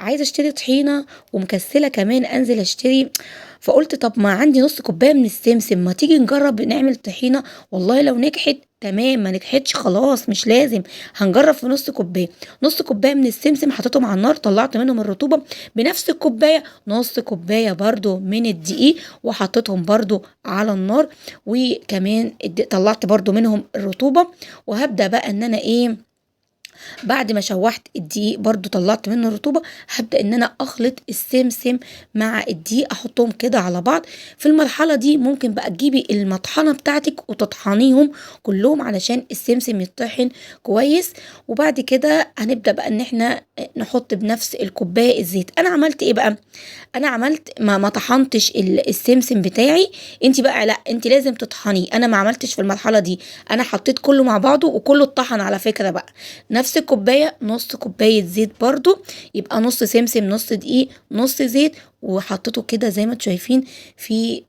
عايزه اشتري طحينه ومكسله كمان انزل اشتري. فقلت طب ما عندي نص كوبايه من السمسم، ما تيجي نجرب نعمل طحينه. والله لو نجحت تمام، ما نجحتش خلاص مش لازم. هنجرب في نص كوبايه. نص كوبايه من السمسم حطيتهم على النار، طلعت منهم الرطوبه. بنفس الكوبايه نص كوبايه برضو من الدقيق وحطيتهم برضو على النار، وكمان طلعت برضو منهم الرطوبه. وهبدا بقى ان انا ايه، بعد ما شوحت الدقيق برضو طلعت منه الرطوبة، هبدأ ان انا اخلط السمسم مع الدقيق، احطهم كده على بعض. في المرحلة دي ممكن بقى تجيبي المطحنة بتاعتك وتطحنيهم كلهم علشان السمسم يطحن كويس. وبعد كده هنبدأ بقى ان احنا نحط بنفس الكوباية الزيت. انا عملت ايه بقى؟ انا عملت ما طحنتش السمسم بتاعي. انت بقى لا، انت لازم تطحنيه. انا ما عملتش في المرحلة دي، انا حطيت كله مع بعضه وكله اتطحن على فكرة بقى. نفس الكوباية نص كوباية زيت برضو، يبقى نص سمسم نص دقيق نص زيت. وحطيته كده زي ما انتوا شايفين في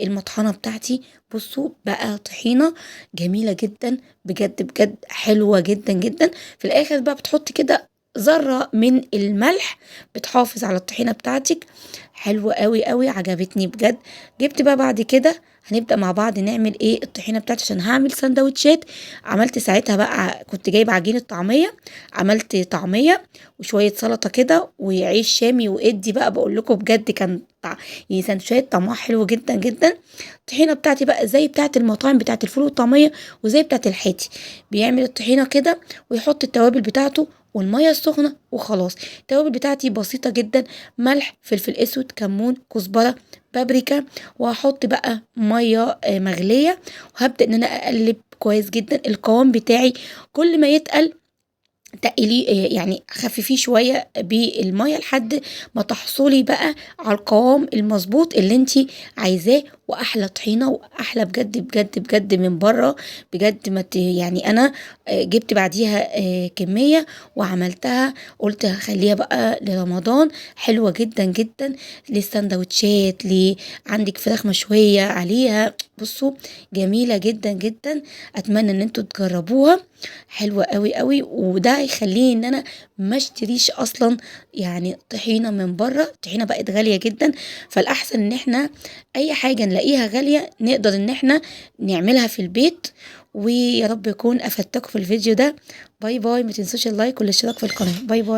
المطحنة بتاعتي. بصوا بقى طحينة جميلة جدا، بجد بجد حلوة جدا جدا. في الاخر بقى بتحط كده ذرة من الملح، بتحافظ على الطحينة بتاعتك. حلوة قوي قوي، عجبتني بجد. جبت بقى بعد كده هنبدأ مع بعض نعمل ايه الطحينة بتاعتي عشان هعمل سندوتشات. عملت ساعتها بقى، كنت جايبه عجينه طعميه، عملت طعميه وشويه سلطه كده وعيش شامي. وادي بقى بقول لكم بجد كان يعني سندوتشات طعمها حلو جدا جدا. الطحينه بتاعتي بقى زي بتاعت المطاعم بتاعت الفول والطعميه، وزي بتاعت الحاتي. بيعمل الطحينه كده ويحط التوابل بتاعته والميه السخنه وخلاص. التوابل بتاعتي بسيطه جدا، ملح فلفل اسود كمون كزبره بابريكا. وهحط بقى ميه مغليه، وهبدا ان انا اقلب كويس جدا. القوام بتاعي كل ما يتقل تقليه، يعني خففيه شويه بالميه لحد ما تحصلي بقى على القوام المظبوط اللي انتي عايزاه. واحلى طحينه واحلى بجد بجد بجد من بره. بجد ما يعني انا جبت بعديها كميه وعملتها، قلت هخليها بقى لرمضان. حلوه جدا جدا للسندوتشات، عندك فراخ مشويه عليها. بصوا جميله جدا جدا. اتمنى ان انتوا تجربوها، حلوه قوي قوي. وده هيخليني ان انا ما اشتريش اصلا يعني طحينه من بره. الطحينه بقت غاليه جدا، فالاحسن ان احنا اي حاجه نلاقيها غاليه نقدر ان احنا نعملها في البيت. ويا رب يكون افدتكم في الفيديو ده. باي باي، ما تنسوش اللايك والاشتراك في القناه. باي باي.